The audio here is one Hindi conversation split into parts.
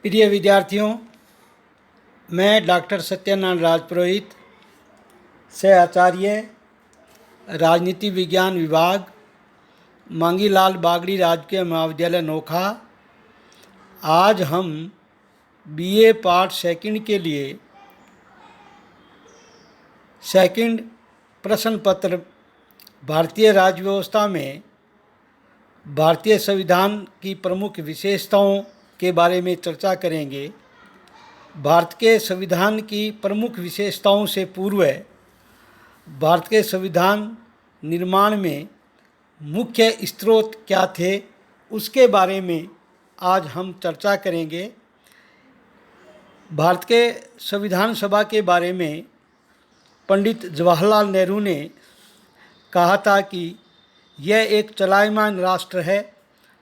प्रिय विद्यार्थियों, मैं डॉक्टर सत्यनारायण राजपुरोहित से आचार्य राजनीति विज्ञान विभाग मांगीलाल बागड़ी राजकीय महाविद्यालय नोखा। आज हम बीए पार्ट सेकंड के लिए सेकंड प्रश्न पत्र भारतीय राज्य व्यवस्था में भारतीय संविधान की प्रमुख विशेषताओं के बारे में चर्चा करेंगे। भारत के संविधान की प्रमुख विशेषताओं से पूर्व भारत के संविधान निर्माण में मुख्य स्रोत क्या थे, उसके बारे में आज हम चर्चा करेंगे। भारत के संविधान सभा के बारे में पंडित जवाहरलाल नेहरू ने कहा था कि यह एक चलायमान राष्ट्र है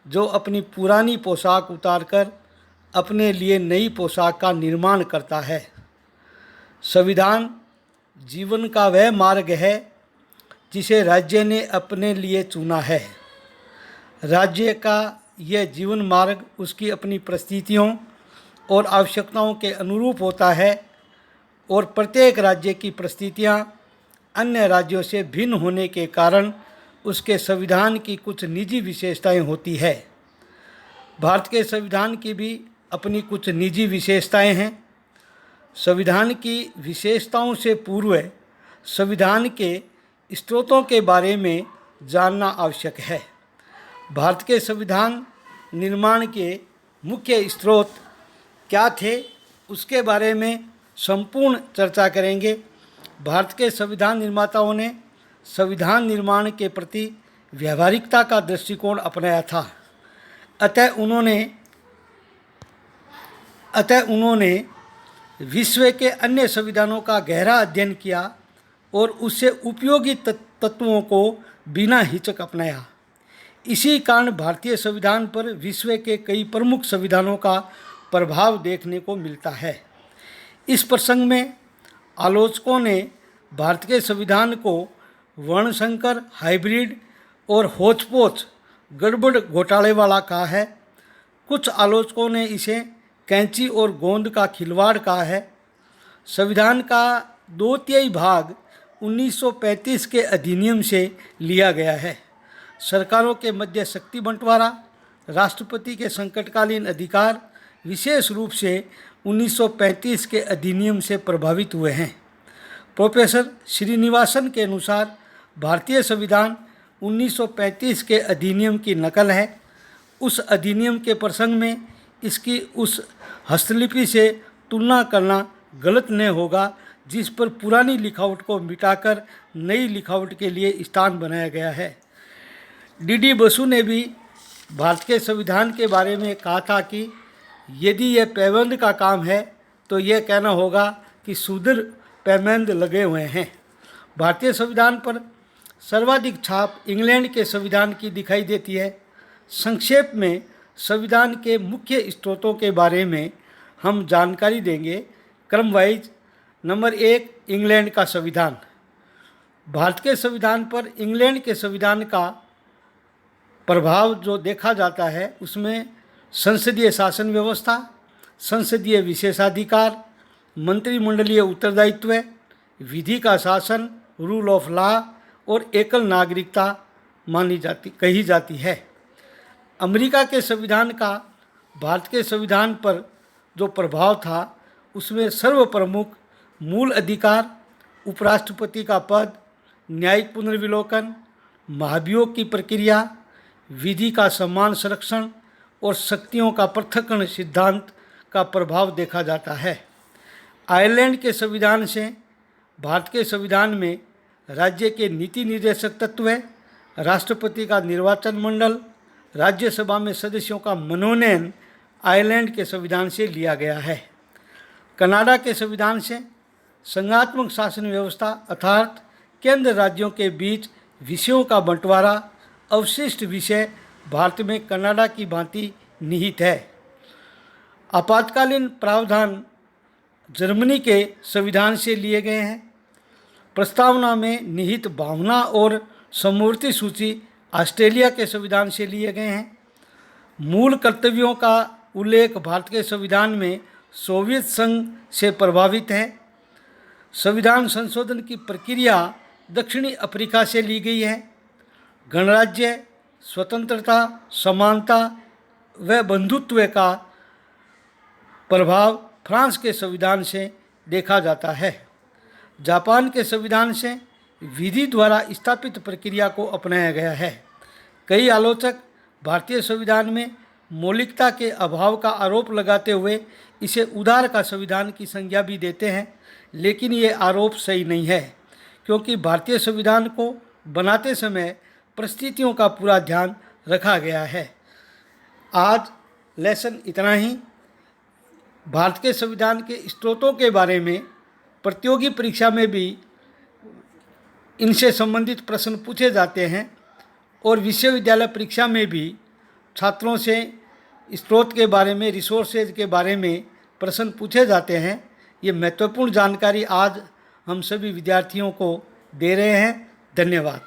जो अपनी पुरानी पोशाक उतारकर अपने लिए नई पोशाक का निर्माण करता है। संविधान जीवन का वह मार्ग है जिसे राज्य ने अपने लिए चुना है। राज्य का यह जीवन मार्ग उसकी अपनी परिस्थितियों और आवश्यकताओं के अनुरूप होता है और प्रत्येक राज्य की परिस्थितियाँ अन्य राज्यों से भिन्न होने के कारण उसके संविधान की कुछ निजी विशेषताएं होती है। भारत के संविधान की भी अपनी कुछ निजी विशेषताएं हैं। संविधान की विशेषताओं से पूर्व संविधान के स्रोतों के बारे में जानना आवश्यक है। भारत के संविधान निर्माण के मुख्य स्रोत क्या थे, उसके बारे में संपूर्ण चर्चा करेंगे। भारत के संविधान निर्माताओं ने संविधान निर्माण के प्रति व्यावहारिकता का दृष्टिकोण अपनाया था। अतः उन्होंने विश्व के अन्य संविधानों का गहरा अध्ययन किया और उससे उपयोगी तत्वों को बिना हिचक अपनाया। इसी कारण भारतीय संविधान पर विश्व के कई प्रमुख संविधानों का प्रभाव देखने को मिलता है। इस प्रसंग में आलोचकों ने भारत के संविधान को वर्णसंकर, हाइब्रिड और होच-पोच गड़बड़ घोटाले वाला कहा है। कुछ आलोचकों ने इसे कैंची और गोंद का खिलवाड़ कहा है। संविधान का 2/3 भाग 1935 के अधिनियम से लिया गया है। सरकारों के मध्य शक्ति बंटवारा, राष्ट्रपति के संकटकालीन अधिकार विशेष रूप से 1935 के अधिनियम से प्रभावित हुए हैं। प्रोफेसर श्रीनिवासन के अनुसार भारतीय संविधान 1935 के अधिनियम की नकल है। उस अधिनियम के प्रसंग में इसकी उस हस्तलिपि से तुलना करना गलत नहीं होगा जिस पर पुरानी लिखावट को मिटाकर नई लिखावट के लिए स्थान बनाया गया है। डी बसु ने भी भारत के संविधान के बारे में कहा था कि यदि यह पैबंद का काम है तो यह कहना होगा कि सुदृढ़ पैबंद लगे हुए हैं। भारतीय संविधान पर सर्वाधिक छाप इंग्लैंड के संविधान की दिखाई देती है। संक्षेप में संविधान के मुख्य स्रोतों के बारे में हम जानकारी देंगे क्रम वाइज। नंबर 1, इंग्लैंड का संविधान। भारत के संविधान पर इंग्लैंड के संविधान का प्रभाव जो देखा जाता है उसमें संसदीय शासन व्यवस्था, संसदीय विशेषाधिकार, मंत्रिमंडलीय उत्तरदायित्व, विधि का शासन, रूल ऑफ लॉ और एकल नागरिकता कही जाती है। अमेरिका के संविधान का भारत के संविधान पर जो प्रभाव था उसमें सर्वप्रमुख मूल अधिकार, उपराष्ट्रपति का पद, न्यायिक पुनर्विलोकन, महाभियोग की प्रक्रिया, विधि का समान संरक्षण और शक्तियों का पृथक्करण सिद्धांत का प्रभाव देखा जाता है। आयरलैंड के संविधान से भारत के संविधान में राज्य के नीति निर्देशक तत्व, राष्ट्रपति का निर्वाचन मंडल, राज्यसभा में सदस्यों का मनोनयन आयरलैंड के संविधान से लिया गया है। कनाडा के संविधान से संघात्मक शासन व्यवस्था अर्थात केंद्र राज्यों के बीच विषयों का बंटवारा, अवशिष्ट विषय भारत में कनाडा की भांति निहित है। आपातकालीन प्रावधान जर्मनी के संविधान से लिए गए हैं। प्रस्तावना में निहित भावना और समवर्ती सूची ऑस्ट्रेलिया के संविधान से लिए गए हैं। मूल कर्तव्यों का उल्लेख भारत के संविधान में सोवियत संघ से प्रभावित है। संविधान संशोधन की प्रक्रिया दक्षिणी अफ्रीका से ली गई है। गणराज्य, स्वतंत्रता, समानता व बंधुत्व का प्रभाव फ्रांस के संविधान से देखा जाता है। जापान के संविधान से विधि द्वारा स्थापित प्रक्रिया को अपनाया गया है। कई आलोचक भारतीय संविधान में मौलिकता के अभाव का आरोप लगाते हुए इसे उदार का संविधान की संज्ञा भी देते हैं, लेकिन ये आरोप सही नहीं है, क्योंकि भारतीय संविधान को बनाते समय परिस्थितियों का पूरा ध्यान रखा गया है। आज लेसन इतना ही। भारत के संविधान के स्रोतों के बारे में प्रतियोगी परीक्षा में भी इनसे संबंधित प्रश्न पूछे जाते हैं और विश्वविद्यालय परीक्षा में भी छात्रों से स्रोत के बारे में, रिसोर्सेज के बारे में प्रश्न पूछे जाते हैं। ये महत्वपूर्ण जानकारी आज हम सभी विद्यार्थियों को दे रहे हैं। धन्यवाद।